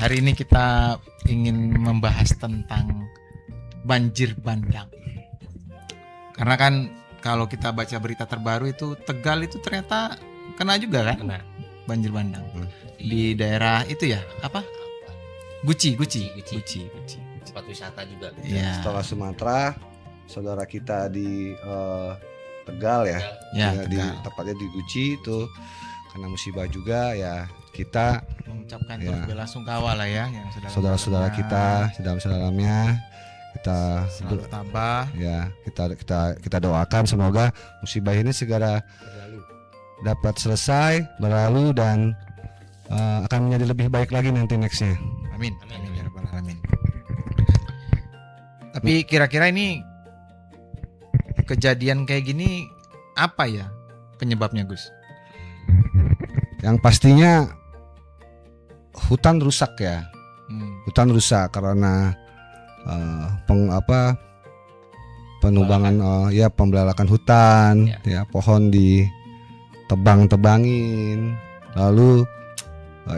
Hari ini kita ingin membahas tentang banjir bandang. Karena kan kalau kita baca berita terbaru itu Tegal itu ternyata kena juga kan? Kena. Banjir bandang. Di daerah itu ya, apa? Guci. Tempat wisata juga. Iya. Setelah Sumatera, saudara kita di Tegal ya, Ya, di Tegal. tepatnya di Guci itu kena musibah juga ya. Kita Mengucapkan Ya. turut bela sungkawa lah ya yang saudara-saudara kita sedalam-sedalamnya kita selalu tabah. ya kita doakan semoga musibah ini segera Berlalu. dapat selesai, berlalu dan akan menjadi lebih baik lagi nanti nextnya. Amin. Amin. Amin ya rabbal alamin. Tapi kira-kira ini kejadian kayak gini apa ya penyebabnya, Gus? Yang pastinya hutan rusak ya. Hutan rusak karena penubangan pembelarakan hutan, ya pohon ditebang-tebangin. Lalu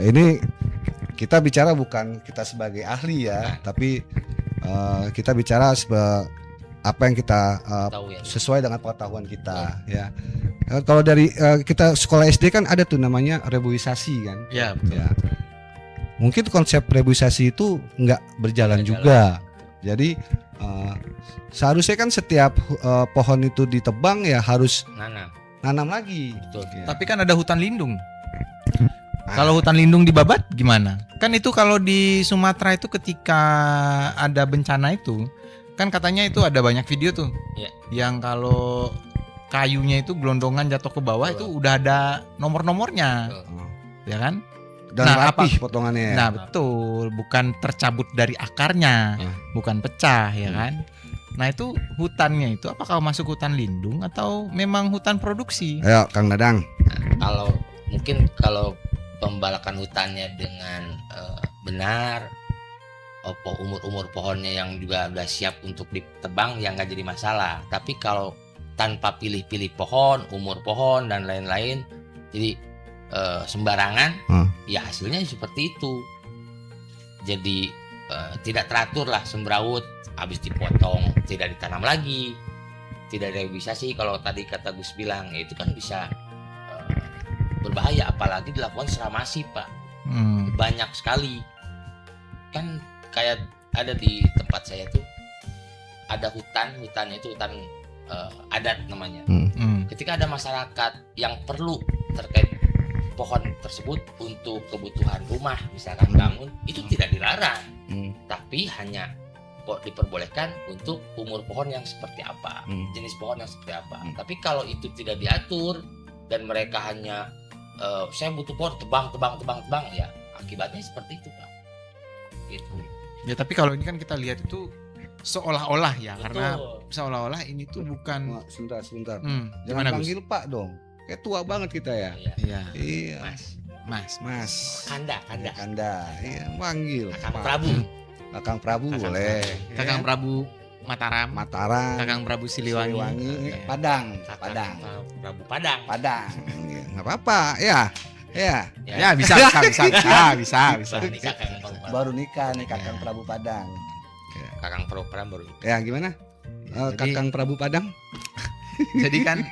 ini kita bicara bukan kita sebagai ahli ya, tapi kita bicara apa yang kita Tahu ya. sesuai dengan pengetahuan kita ya. Kalau dari kita sekolah SD kan ada tuh namanya reboisasi kan. Ya, betul. Ya. Mungkin konsep reboisasi itu nggak berjalan juga. Jadi seharusnya kan setiap pohon itu ditebang ya harus nanam lagi. Betul. Ya. Tapi kan ada hutan lindung. Kalau hutan lindung dibabat gimana? Kan itu kalau di Sumatera itu ketika ada bencana itu, kan katanya itu ada banyak video tuh. Iya. Yang kalau kayunya itu gelondongan jatuh ke bawah itu udah ada nomor-nomornya. Betul. Ya kan? Dan Nah, rapih potongannya ya. Nah, betul, bukan tercabut dari akarnya, bukan pecah ya kan? Nah, itu hutannya itu apakah masuk hutan lindung atau memang hutan produksi? Ayo Kang Dadang. Kalau pembalakan hutannya dengan benar, umur pohonnya yang juga udah siap untuk ditebang ya nggak jadi masalah. Tapi kalau tanpa pilih-pilih pohon, umur pohon dan lain-lain, jadi sembarangan, ya hasilnya seperti itu. Jadi tidak teratur lah, semrawut, habis dipotong, tidak ditanam lagi, tidak reboisasi. Kalau tadi kata Gus bilang, ya itu kan bisa berbahaya, apalagi dilakukan secara masif, Pak. Banyak sekali. Kan kayak ada di tempat saya tuh, ada hutannya itu hutan adat namanya. Ketika ada masyarakat yang perlu terkait pohon tersebut untuk kebutuhan rumah, misalkan bangun, itu tidak dilarang, tapi hanya diperbolehkan untuk umur pohon yang seperti apa, jenis pohon yang seperti apa. Tapi kalau itu tidak diatur dan mereka hanya saya butuh pohon tebang, ya akibatnya seperti itu, Pak. Gitu. Ya, tapi kalau ini kan kita lihat itu seolah-olah ya, Betul. karena seolah-olah ini tuh bukan. Sebentar. Gimana, Jangan Gus? panggil Pak dong. Kayak tua banget kita ya. Iya, Iya. Mas. Kanda. Iya, panggil Kakang Pak. Prabu. Kakang Prabu Kakang boleh. Kakang Prabu Mataram, Mataram, Kakang Prabu Siliwangi. Iya. Padang. Prabu Padang. Ya, nggak apa-apa ya. Ya, bisa. Ini Kakang Prabu. Baru nikah nih Kakang Prabu Padang. Kakang Prabu baru. Ya gimana? Jadi- Kakang Prabu Padang? Jadi kan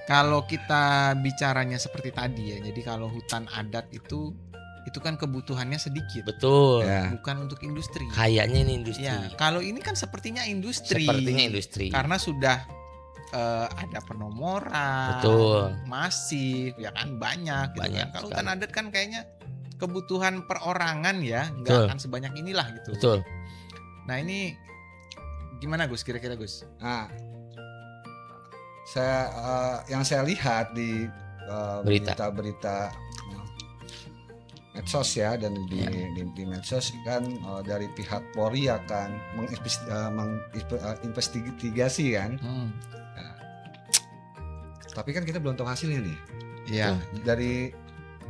kalau kita bicaranya seperti tadi ya, jadi kalau hutan adat itu kan kebutuhannya sedikit, Betul. Ya. bukan untuk industri. Kayaknya ini industri. Ya, kalau ini kan sepertinya industri. Sepertinya industri. Karena sudah ada penomoran, Betul. masif, ya kan banyak. Gitu Banyak kan. Kalau sekali. hutan adat kan kayaknya kebutuhan perorangan ya, nggak Betul. akan sebanyak inilah gitu. Betul. Nah ini gimana Gus? Kira-kira Gus? Nah, yang saya lihat di berita-berita medsos ya, dan di medsos kan dari pihak Polri akan menginvestigasi kan. Tapi kan kita belum tahu hasilnya nih. Iya. Dari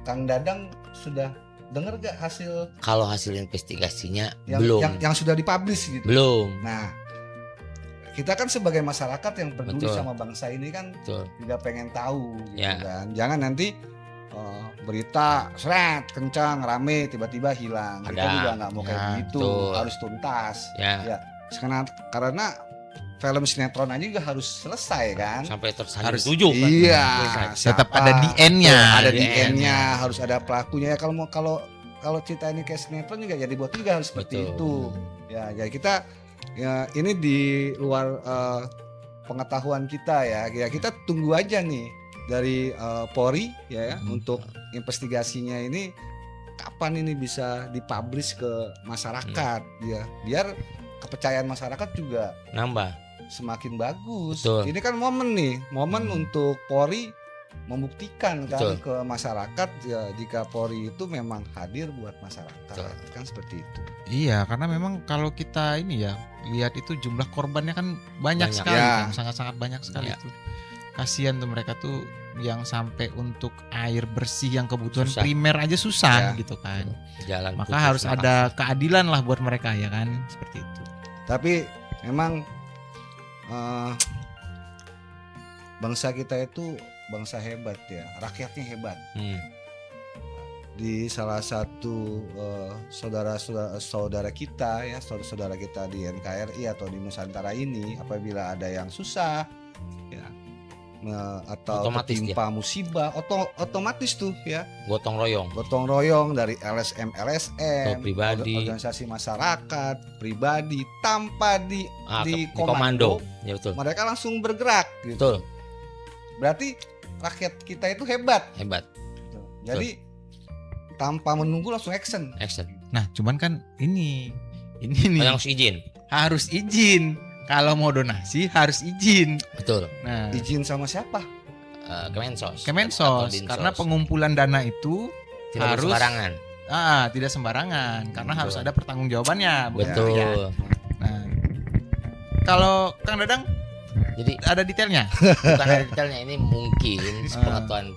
Kang Dadang sudah dengar gak hasil Kalau hasil investigasinya yang belum. yang sudah dipublish gitu? Belum. Nah, kita kan sebagai masyarakat yang peduli Betul. sama bangsa ini kan Betul. juga pengen tahu gitu Ya. kan. Jangan nanti berita seret kencang rame tiba-tiba hilang. Kita Ada. juga nggak mau kayak Ya, begitu, betul. harus tuntas. Ya, Ya, karena film sinetron aja juga harus selesai kan. sampai tersalin Harus- 7 kan. Iya, Selesai. Tetap siapa? ada di end-nya. Ada di di end-nya. end-nya, harus ada pelakunya. Kalau cerita ini kayak sinetron juga jadi buat juga harus seperti Betul. itu. Ya, jadi kita ya ini di luar pengetahuan kita ya. Ya kita tunggu aja nih dari Polri ya untuk investigasinya ini kapan ini bisa dipublish ke masyarakat ya. Biar kepercayaan masyarakat juga Nambah. semakin bagus. Betul. Ini kan momen untuk Polri membuktikan kan Betul. ke masyarakat ya, jika Polri itu memang hadir buat masyarakat. Betul. Kan seperti itu. Iya, karena memang kalau kita ini ya lihat itu jumlah korbannya kan banyak Banyak. sekali, Ya. kan, sangat-sangat banyak sekali Ya. itu. Kasihan tuh mereka tuh yang sampai untuk air bersih yang kebutuhan Susah. primer aja susah Ya. gitu kan. Jalan Maka putus, harus makan. ada keadilan lah buat mereka ya kan, seperti itu. Tapi memang bangsa kita itu bangsa hebat ya, rakyatnya hebat. Di salah satu saudara kita ya, saudara kita di NKRI atau di Nusantara ini, apabila ada yang susah ya atau Otomatis tertimpa musibah, otomatis tuh ya Gotong royong. gotong royong dari LSM, Atau pribadi. organisasi masyarakat, pribadi tanpa di Komando. Ya betul. mereka langsung bergerak gitu. Betul. Berarti rakyat kita itu hebat. Hebat. Gitu. Jadi tanpa menunggu langsung action. Action. Nah, cuman kan ini nih Yang harus izin. harus izin. Kalau mau donasi harus izin. Betul. Nah, Izin sama siapa? Kemensos. Atau Kemensos Dinsos. karena pengumpulan dana itu tidak harus- sembarangan. tidak sembarangan karena Betul. harus ada pertanggungjawabannya. bukan Betul. ya? Nah, kalau Kang Dadang Jadi ada detailnya. bukan ada detailnya, ini mungkin pengetahuan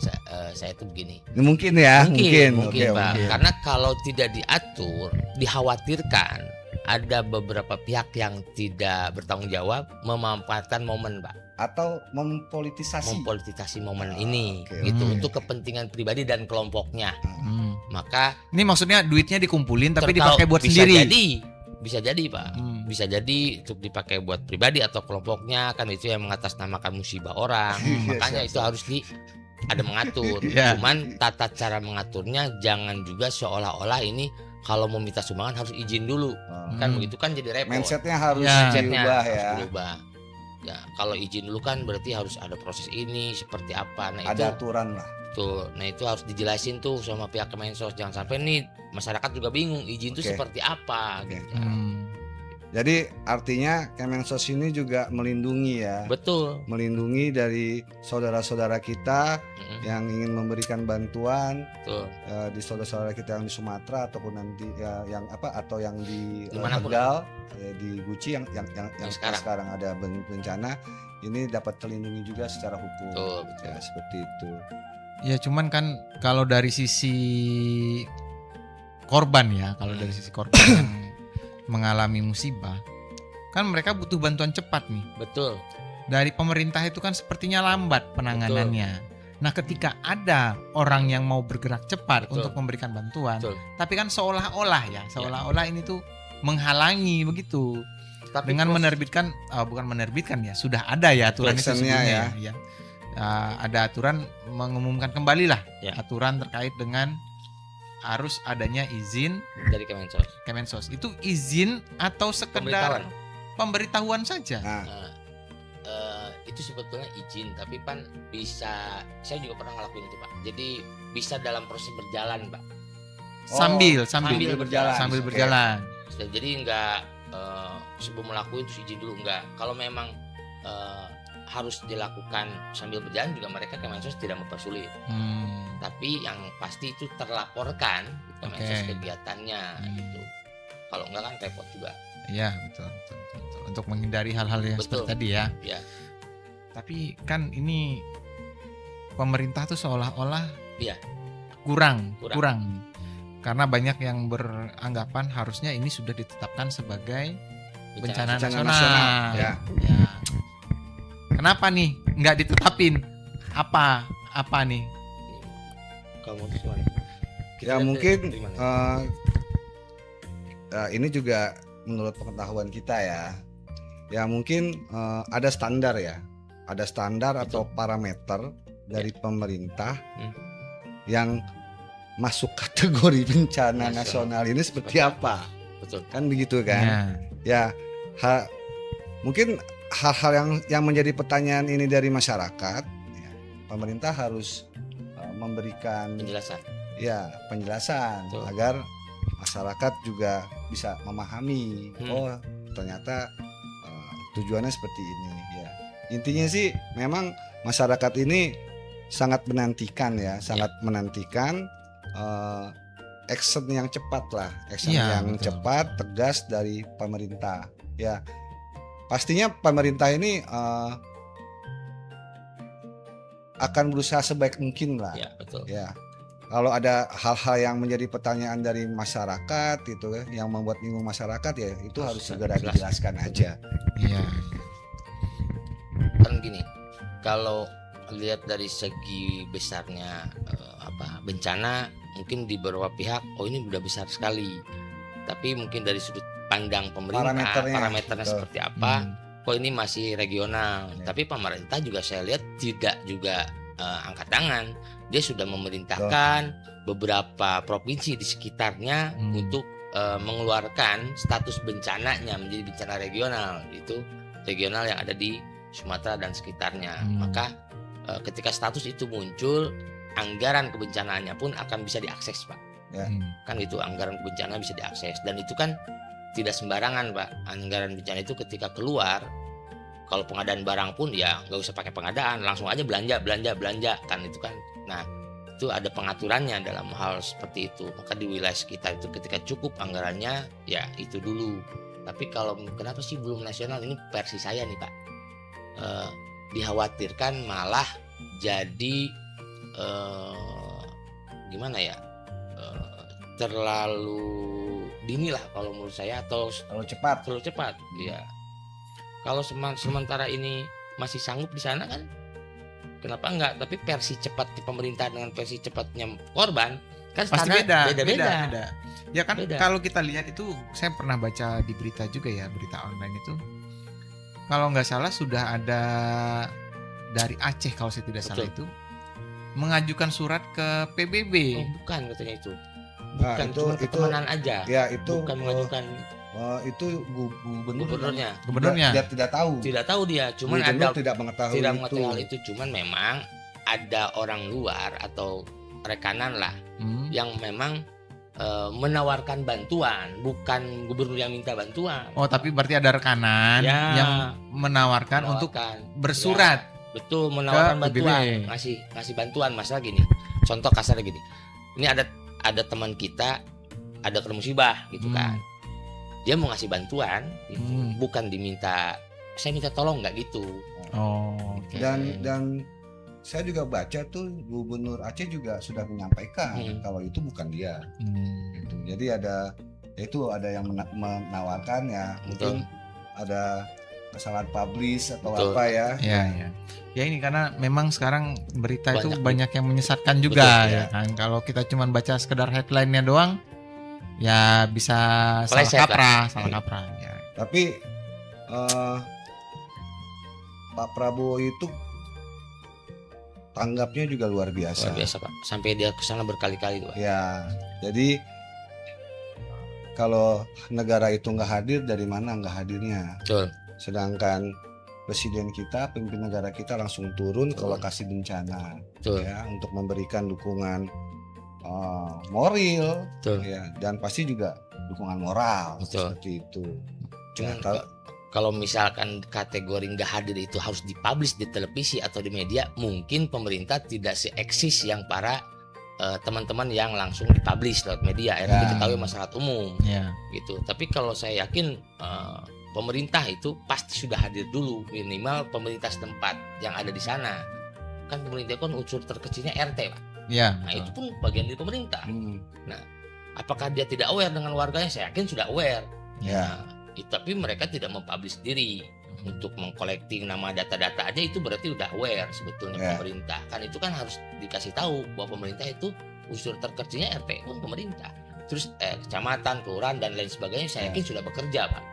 saya itu begini. Ini mungkin ya, Mungkin Oke, Pak. mungkin. Karena kalau tidak diatur, dikhawatirkan ada beberapa pihak yang tidak bertanggung jawab memanfaatkan momen, Pak, Atau mempolitisasi. mempolitisasi momen ini oke, gitu oke. untuk kepentingan pribadi dan kelompoknya. Hmm. Maka Ini maksudnya duitnya dikumpulin tapi tertahu- dipakai buat bisa sendiri. bisa jadi Pak. Hmm. Bisa jadi untuk dipakai buat pribadi atau kelompoknya, kan itu yang mengatasnamakan musibah orang. Iya, Makanya siap, itu siap. harus ada mengatur. Iya. Cuman tata cara mengaturnya jangan juga seolah-olah ini kalau mau minta sumbangan harus izin dulu. Kan Hmm. begitu kan jadi repot. Mindsetnya harus Ya. Mindsetnya diubah harus ya. berubah. Ya, kalau izin dulu kan berarti harus ada proses ini seperti apa. Nah, Ada itu aturan lah. tuh. Nah, itu harus dijelasin tuh sama pihak Kemensos. Jangan sampai nih masyarakat juga bingung izin itu Oke. seperti apa Oke. gitu. Jadi artinya Kemensos ini juga melindungi ya. Betul. Melindungi dari saudara-saudara kita Mm-mm, yang ingin memberikan bantuan betul. di saudara-saudara kita yang di Sumatera ataupun nanti yang atau yang di Dimanapun. Tegal, di Guci yang sekarang. sekarang ada bencana ini dapat terlindungi juga secara hukum. Betul, betul. Ya, seperti itu. Ya cuman kan kalau dari sisi korban ya, kalau dari sisi korban yang mengalami musibah, kan mereka butuh bantuan cepat nih. Betul. Dari pemerintah itu kan sepertinya lambat penanganannya. Nah, ketika ada orang yang mau bergerak cepat Betul. untuk memberikan bantuan, Betul. tapi kan seolah-olah ini tuh menghalangi begitu. Tapi Dengan proses- menerbitkan bukan menerbitkan ya, sudah ada ya aturan itu Actionnya sebelumnya ya. Ada aturan mengumumkan kembali lah Ya. aturan terkait dengan harus adanya izin dari Kemensos. Kemensos. Itu izin atau sekedar pemberitahuan saja? Nah, Itu sebetulnya izin, tapi kan bisa, saya juga pernah ngelakuin itu Pak. Jadi bisa dalam proses berjalan Pak. Sambil berjalan. sambil Oke. berjalan. Jadi nggak sebelum melakukan terus izin dulu, nggak. Kalau memang harus dilakukan sambil berjalan juga mereka Kemensos tidak mempersulit. Tapi yang pasti itu terlaporkan Kemensos Oke. kegiatannya gitu. Kalau enggak kan repot juga. Iya, betul. Untuk menghindari hal-hal yang Betul. seperti tadi ya. Ya. Tapi kan ini pemerintah tuh seolah-olah Iya. kurang. Kurang. Karena banyak yang beranggapan harusnya ini sudah ditetapkan sebagai bencana Bencana nasional. nasional, ya. Ya. Kenapa nih nggak ditetapin? Apa nih? Kalau menurut gimana? Ya lihat mungkin dari mana? ini juga menurut pengetahuan kita ya. Ya mungkin ada standar ya. Ada standar atau parameter dari pemerintah yang masuk kategori bencana nasional ini seperti apa? Betul. Kan begitu kan? Ya, mungkin hal-hal yang menjadi pertanyaan ini dari masyarakat, ya, pemerintah harus memberikan penjelasan Betul. agar masyarakat juga bisa memahami. Oh, ternyata tujuannya seperti ini. Ya, intinya sih memang masyarakat ini sangat menantikan ya, menantikan action yang cepat lah, yang betul. cepat, tegas dari pemerintah. Ya, pastinya pemerintah ini akan berusaha sebaik mungkin lah. Ya, betul. Ya, kalau ada hal-hal yang menjadi pertanyaan dari masyarakat itu yang membuat bingung masyarakat ya itu harus segera dijelaskan aja. Iya. Kan gini, kalau lihat dari segi besarnya bencana, mungkin di beberapa pihak ini udah besar sekali. Tapi mungkin dari sudut pandang pemerintah parameternya seperti apa, kok ini masih regional. Tapi pemerintah juga saya lihat tidak juga angkat tangan. Dia sudah memerintahkan beberapa provinsi di sekitarnya untuk mengeluarkan status bencananya menjadi bencana regional. Itu regional yang ada di Sumatera dan sekitarnya. Maka ketika status itu muncul, anggaran kebencanaannya pun akan bisa diakses, Pak. Ya. Kan itu anggaran kebencanaan bisa diakses, dan itu kan tidak sembarangan, Pak. Anggaran bencana itu ketika keluar, kalau pengadaan barang pun ya nggak usah pakai pengadaan, langsung aja belanja kan itu kan. Nah, itu ada pengaturannya dalam hal seperti itu. Maka di wilayah sekitar itu ketika cukup anggarannya ya itu dulu. Tapi kalau kenapa sih belum nasional, ini versi saya nih, Pak. Dikhawatirkan malah jadi gimana ya, terlalu dini lah kalau menurut saya, atau terlalu cepat ya. Kalau sementara ini masih sanggup di sana kan, kenapa enggak? Tapi versi cepat di pemerintah dengan versi cepatnya korban kan pasti beda. Ya kan beda. Kalau kita lihat itu, saya pernah baca di berita juga ya, berita online itu, kalau nggak salah sudah ada dari Aceh kalau saya tidak salah itu mengajukan surat ke PBB. Oh, bukan katanya itu. Nah, Bukan, cuma pertemanan aja. Ya, itu bukan mengajukan itu gubernurnya. Dia tidak tahu. Tidak tahu dia, cuman Gubernur ada tidak mengetahui hal itu. Cuman memang ada orang luar atau rekanan lah yang memang menawarkan bantuan, bukan gubernur yang minta bantuan. Oh, tapi berarti ada rekanan yang menawarkan untuk bersurat. Ya, betul, menawarkan bantuan, ngasih bantuan. Masalah gini, contoh kasarnya gini, ini ada teman kita ada kena musibah gitu kan, dia mau ngasih bantuan gitu. Bukan diminta, saya minta tolong, nggak gitu. Oh, okay. Dan saya juga baca tuh Gubernur Aceh juga sudah menyampaikan kalau itu bukan dia. Gitu. Jadi ada yang menawarkan ya, mungkin ada kesalahan publish atau apa ya. Ya ini karena memang sekarang berita itu banyak yang menyesatkan juga. Betul, ya kan. Kalau kita cuma baca sekedar headline-nya doang, ya bisa salah kaprah. Ya. Tapi Pak Prabowo itu tanggapnya juga luar biasa. Luar biasa, Pak. Sampai dia ke sana berkali-kali, Pak. Ya, jadi kalau negara itu nggak hadir, dari mana nggak hadirnya? Betul. Sedangkan presiden kita, pemimpin negara kita langsung turun ke lokasi bencana, ya, untuk memberikan dukungan moral, ya, dan pasti juga dukungan moral. Betul. Seperti itu. Cuman kalau misalkan kategori nggak hadir itu harus dipublish di televisi atau di media, mungkin pemerintah tidak seeksis yang para teman-teman yang langsung dipublish lewat media, diketahui masyarakat umum, gitu. Tapi kalau saya yakin pemerintah itu pasti sudah hadir dulu, minimal pemerintah setempat yang ada di sana. Kan pemerintah kan unsur terkecilnya RT, Pak. Ya. Nah, itu pun bagian dari pemerintah. Nah, apakah dia tidak aware dengan warganya? Saya yakin sudah aware. Ya. Tapi mereka tidak mempublish diri untuk mengkolekting nama data-data aja, itu berarti udah aware sebetulnya pemerintah. Kan itu kan harus dikasih tahu bahwa pemerintah itu unsur terkecilnya RT pun pemerintah. Terus kecamatan, kelurahan dan lain sebagainya saya yakin sudah bekerja, Pak.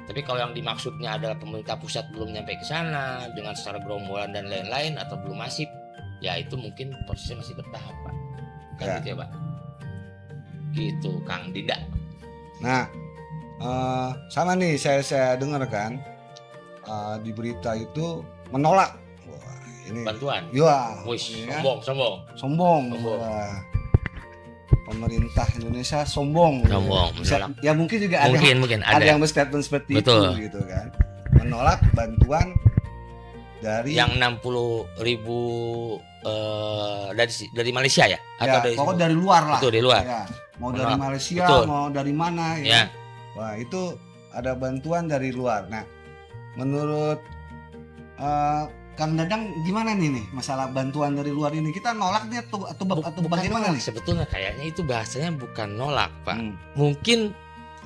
Tapi kalau yang dimaksudnya adalah pemerintah pusat belum nyampe ke sana dengan secara gerombolan dan lain-lain atau belum masif, ya itu mungkin prosesnya masih bertahap, Pak. Kan Ya. gitu ya, Pak. Gitu, Kang Dinda. Nah, sama nih saya dengar kan di berita itu menolak. Wah, ini Bantuan. ya, Wih, ya, sombong. sombong. Sombong. Wah. Pemerintah Indonesia sombong. Sombong, Bisa- menolak. ya mungkin juga Mungkin ada ada. yang berstatement seperti Betul. itu gitu kan. Menolak bantuan dari Yang 60.000 dari Malaysia ya? Atau ya, dari pokoknya dari luar lah. Betul, dari luar. Ya, mau Menolak. dari Malaysia, Betul. mau dari mana ya. Ya. Wah, itu ada bantuan dari luar. Nah, menurut Kang Dadang gimana nih masalah bantuan dari luar ini? Kita nolak nih atau Bukan bagaimana nolak, nih? sebetulnya kayaknya itu bahasanya bukan nolak, Pak. Hmm. Mungkin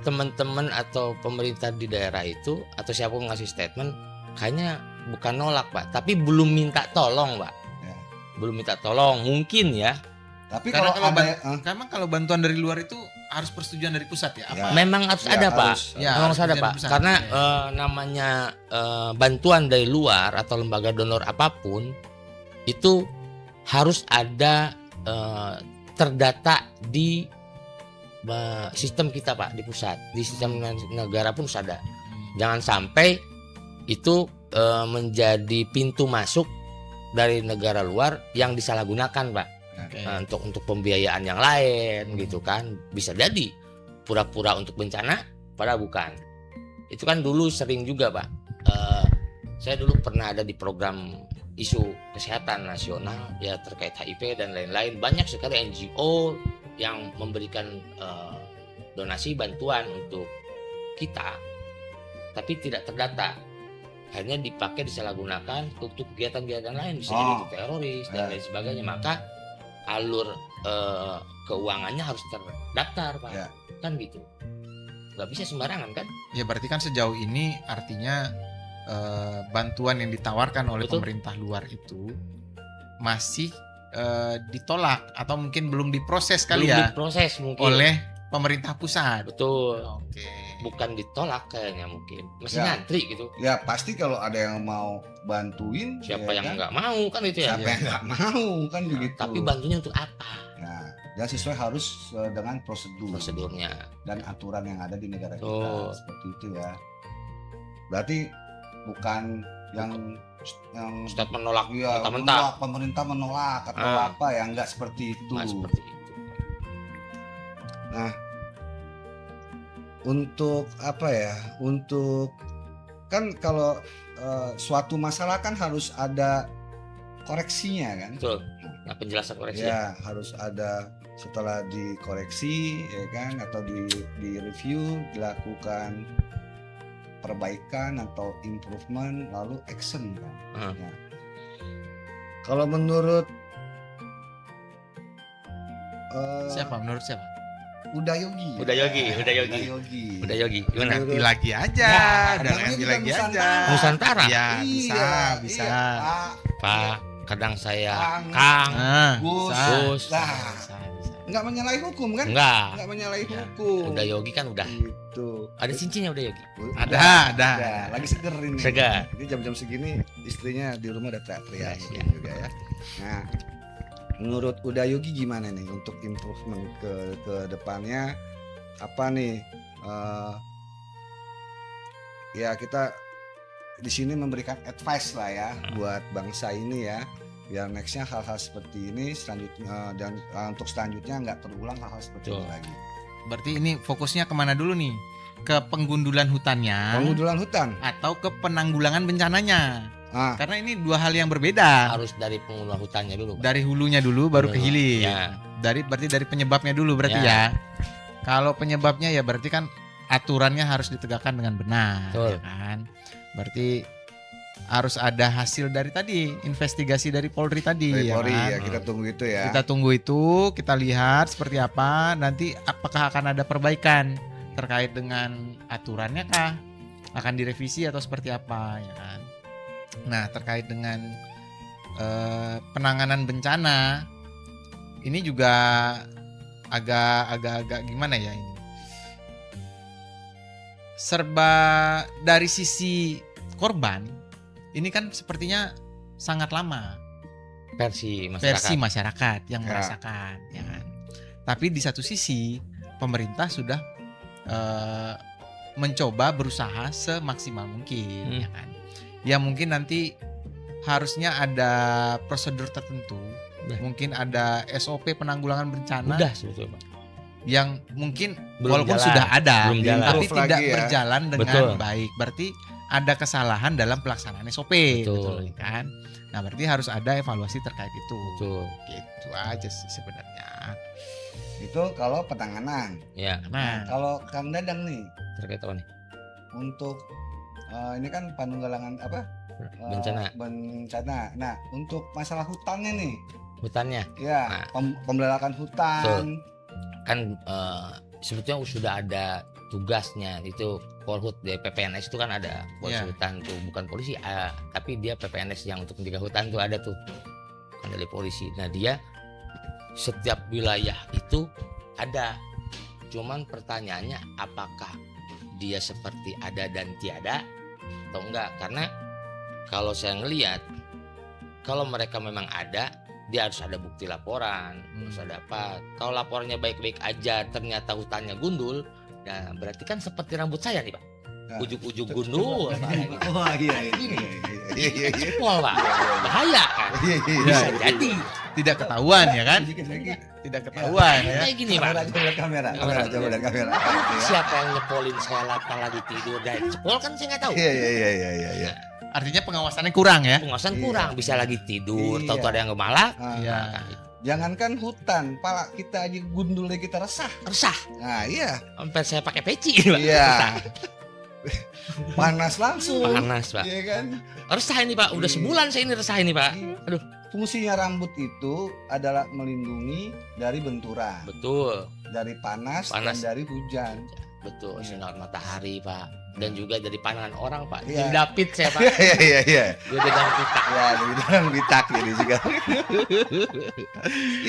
teman-teman atau pemerintah di daerah itu atau siapapun ngasih statement kayaknya bukan nolak, Pak, tapi belum minta tolong, Pak. Ya. Belum minta tolong mungkin ya. Tapi Karena kalau kalau ada Emang kalau bantuan dari luar itu harus persetujuan dari pusat ya? Ya. Apa? Memang harus ya, ada, Pak. harus. Ya, Memang harus ada, harus Pak. pusat. Karena Ya. namanya bantuan dari luar atau lembaga donor apapun itu harus ada terdata di sistem kita, Pak, di pusat. Di sistem negara pun harus ada. Jangan sampai itu menjadi pintu masuk dari negara luar yang disalahgunakan, Pak. Oke. Untuk pembiayaan yang lain gitu kan, bisa jadi pura-pura untuk bencana padahal bukan. Itu kan dulu sering juga, Pak. Saya dulu pernah ada di program isu kesehatan nasional ya terkait HIV dan lain-lain. Banyak sekali NGO yang memberikan donasi bantuan untuk kita, tapi tidak terdata. Akhirnya dipakai disalahgunakan untuk kegiatan-kegiatan lain, bisa jadi untuk teroris dan lain sebagainya. Maka alur keuangannya harus terdaftar, Pak. Ya. Kan gitu. Nggak bisa sembarangan kan? Ya berarti kan sejauh ini artinya bantuan yang ditawarkan oleh Betul. pemerintah luar itu masih ditolak atau mungkin belum diproses kali Belum ya diproses mungkin. oleh pemerintah pusat. Betul. Oke. Bukan ditolak kayaknya mungkin. Masih Ya. ngantri gitu. ya pasti kalau ada yang mau bantuin Siapa ya yang kan? nggak mau kan itu ya. Siapa yang nggak mau kan Nah, begitu. tapi bantunya untuk apa Nah, dan sesuai harus dengan prosedur prosedurnya? dan aturan yang ada di negara kita Betul. seperti itu ya. Berarti bukan yang Statement menolak ya, mentah-mentah. menolak, pemerintah menolak atau Ah. apa ya, nggak seperti itu. Nah, seperti itu. Untuk apa ya? Untuk kan kalau suatu masalah kan harus ada koreksinya kan? Betul. Nah, penjelasan koreksi. Ya, harus ada setelah dikoreksi ya kan atau di review, dilakukan perbaikan atau improvement lalu action kan. Hmm. Ya. Kalau menurut Siapa menurut siapa? Udah Yogi. Udah Yogi, Udah Yogi. Udah Yogi. Udah Yogi, gimana? Ganti lagi aja, Ya, udah namanya ganti juga lagi aja. Nusantara. Nusantara. Ya, Iya, bisa. iya, Pak. Pak, kadang saya Kang. Kang. Nah, Gus. bisa. Gus. Nah. Bisa. Nggak menyalahi hukum kan? Enggak. Nggak menyalahi Ya, hukum. Udah Yogi kan udah. Gitu. Ada cincinnya Udah Yogi. Ada. Lagi seger ini. Segar. Ini jam-jam segini istrinya di rumah udah teriak-teriak Yes, ya. juga ya. Nah, menurut Udah Yogi gimana nih untuk improvement ke depannya? Apa nih? Ya kita di sini memberikan advice lah ya buat bangsa ini ya, biar nextnya hal-hal seperti ini selanjutnya dan untuk selanjutnya nggak terulang hal-hal seperti ini Betul. lagi. Berarti ini fokusnya kemana dulu nih? Ke penggundulan hutannya Pengundulan hutan. atau ke penanggulangan bencananya? Ah, Karena ini dua hal yang berbeda. Harus dari pengelola hutannya dulu, Pak. Dari hulunya dulu baru ke hilir. Ya. Berarti dari penyebabnya dulu berarti Ya. ya. Kalau penyebabnya ya berarti kan aturannya harus ditegakkan dengan benar, Betul. ya kan? Berarti harus ada hasil dari tadi investigasi dari Polri tadi, dari ya Polri kan? ya kita tunggu itu ya. Kita tunggu itu, kita lihat seperti apa. Nanti apakah akan ada perbaikan terkait dengan aturannya kah? Akan direvisi atau seperti apa, ya kan? Nah, terkait dengan penanganan bencana, ini juga agak gimana ya ini? Serba dari sisi korban ini kan sepertinya sangat lama versi versi masyarakat. masyarakat yang Ya. merasakan, ya kan. Tapi di satu sisi pemerintah sudah mencoba berusaha semaksimal mungkin, ya kan. Ya mungkin nanti harusnya ada prosedur tertentu, Ya. mungkin ada SOP penanggulangan bencana Udah sebetulnya Pak. yang mungkin Belum walaupun jalan. sudah ada, Belum jalan. tapi Improve tidak lagi ya. berjalan dengan Betul. baik. Berarti ada kesalahan dalam pelaksanaan SOP, Betul. kan? Nah, berarti harus ada evaluasi terkait itu. Betul. Gitu aja sih sebenarnya. Itu kalau penanganan. Ya, Nah, Kalau Kang Dadang nih terkait apa nih? untuk ini kan penanggulangan apa? Bencana. Bencana. Nah, untuk masalah hutannya nih, Hutannya ya Nah. pembelakan hutan. kan sebetulnya sudah ada tugasnya itu Polhut di PPNS itu kan ada polisi Iya. hutan tuh, bukan polisi tapi dia PPNS yang untuk menjaga hutan tuh ada tuh, kan dari polisi. Nah dia setiap wilayah itu ada, cuman pertanyaannya apakah dia seperti ada dan tiada atau enggak, karena kalau saya ngelihat kalau mereka memang ada, dia harus ada bukti laporan, harus ada apa. Kalau laporannya baik-baik aja ternyata hutannya gundul, nah berarti kan seperti rambut saya nih Pak, Nah, ujung-ujung gundul Pak, gitu. Wah, iya. Jempol Pak, bahaya kan, Iya, bisa jadi tidak ketahuan ya kan? Sedikit lagi. Tidak ketahuan ya. kayak gini Pak. Kamera, coba lihat kamera. Kamera. Coba lihat kamera. Siapa yang nyepolin saya lagi tidur dan jempol kan saya nggak tahu. Iya. Artinya pengawasannya kurang ya. Pengawasan Iya. kurang, bisa lagi tidur, Iya. tahu-tahu ada yang gemalak. Ah, Iya. Nah, kan, Jangankan hutan, pala kita aja gundulnya kita resah. resah, Nah, iya. sampai saya pakai peci Pak. Iya. Panas langsung. Panas Pak. Iya kan? Resah ini Pak, udah Iya. sebulan saya ini resah ini Pak. Aduh. Fungsinya rambut itu adalah melindungi dari benturan, Betul, dari panas, Panas. dan dari hujan. betul. Iya. Sinar matahari Pak, dan juga dari pandangan orang Pak. Iya. Dapit saya Pak, Iya. dia dagang kita. Ya, di dalam bitak ini juga.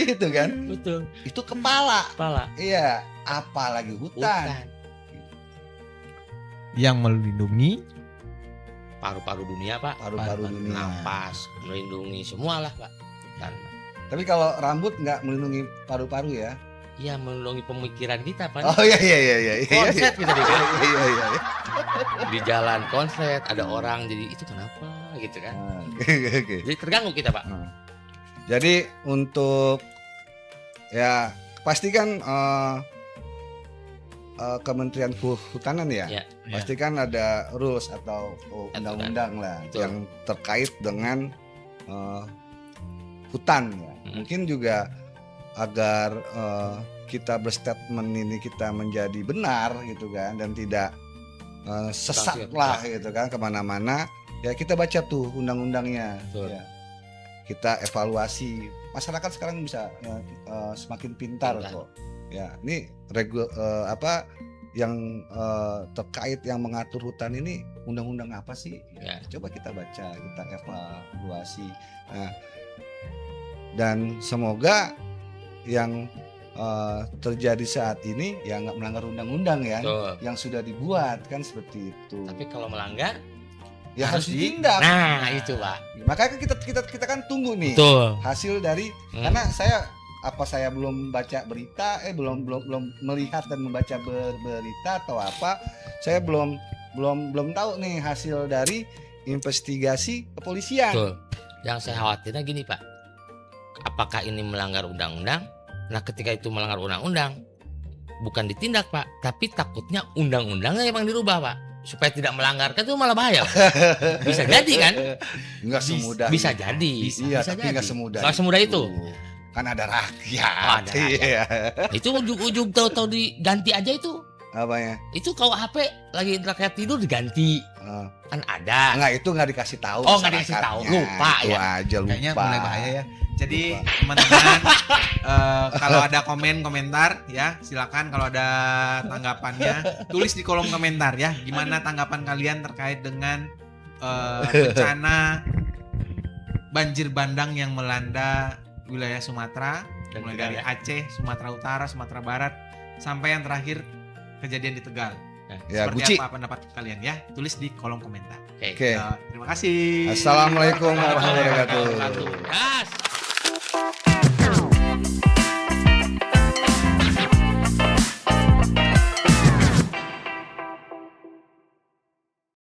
Itu kan? Betul, Itu kepala. kepala. Iya, apalagi hutan. Hutan, Yang melindungi paru-paru dunia Pak, Paru-paru dunia. napas, melindungi semualah Pak. Dan Tapi kalau rambut nggak melindungi paru-paru ya. ya melindungi pemikiran kita Pak. Oh iya. Konsep kita di Iya. di jalan konsep ada orang jadi itu kenapa gitu kan. Oke. Jadi terganggu kita Pak. Jadi untuk ya pasti kan Kementerian Kehutanan ya, Ya. pasti kan ada rules atau undang-undang lah Betul. yang terkait dengan hutan ya. Mungkin juga agar kita berstatement ini kita menjadi benar gitu kan dan tidak sesat Tafsir. lah gitu kan kemana-mana ya kita baca tuh undang-undangnya Betul. ya. Kita evaluasi masyarakat sekarang bisa semakin pintar Pintar. kok ya ini apa yang terkait yang mengatur hutan ini undang-undang apa sih Ya. coba kita baca kita evaluasi nah, dan semoga yang terjadi saat ini ya nggak melanggar undang-undang ya Betul. yang sudah dibuat kan seperti itu Tapi kalau melanggar, ya harus harus ditindak nah itu Pak. makanya kan kita kan tunggu nih Betul. hasil dari karena saya belum baca berita belum melihat dan membaca berita atau apa saya belum tahu nih hasil dari investigasi kepolisian. Betul. Yang saya khawatirnya gini Pak, apakah ini melanggar undang-undang? Nah ketika itu melanggar undang-undang, bukan ditindak Pak, tapi takutnya undang-undangnya emang dirubah Pak, supaya tidak melanggar, kan itu malah bahaya Pak. Bisa jadi kan? Nggak semudah Bisa itu. jadi. Iya, Bisa tapi jadi. nggak semudah. Nggak semudah itu. Kan ada rakyat. Oh, ada rakyat. Iya. Itu ujung-ujung tahu-tahu diganti aja itu. Apanya? Itu kalau HP lagi rakyat tidur diganti, kan ada. Enggak, itu nggak dikasih tahu. Oh, nggak dikasih tahu. masyarakatnya. Lupa Itu ya. aja lupa. kayaknya mulai bahaya ya. Jadi Lupa. teman-teman kalau ada komentar ya silakan, kalau ada tanggapannya tulis di kolom komentar ya. Gimana tanggapan kalian terkait dengan bencana banjir bandang yang melanda wilayah Sumatera Dan mulai Tegal dari ya. Aceh, Sumatera Utara, Sumatera Barat, sampai yang terakhir kejadian di Tegal. Ya, Seperti Guci. apa pendapat kalian ya? Tulis di kolom komentar. Oke. Oke. Ya, terima kasih. Assalamualaikum warahmatullahi Warahmatullahi wabarakatuh. wabarakatuh. Gas.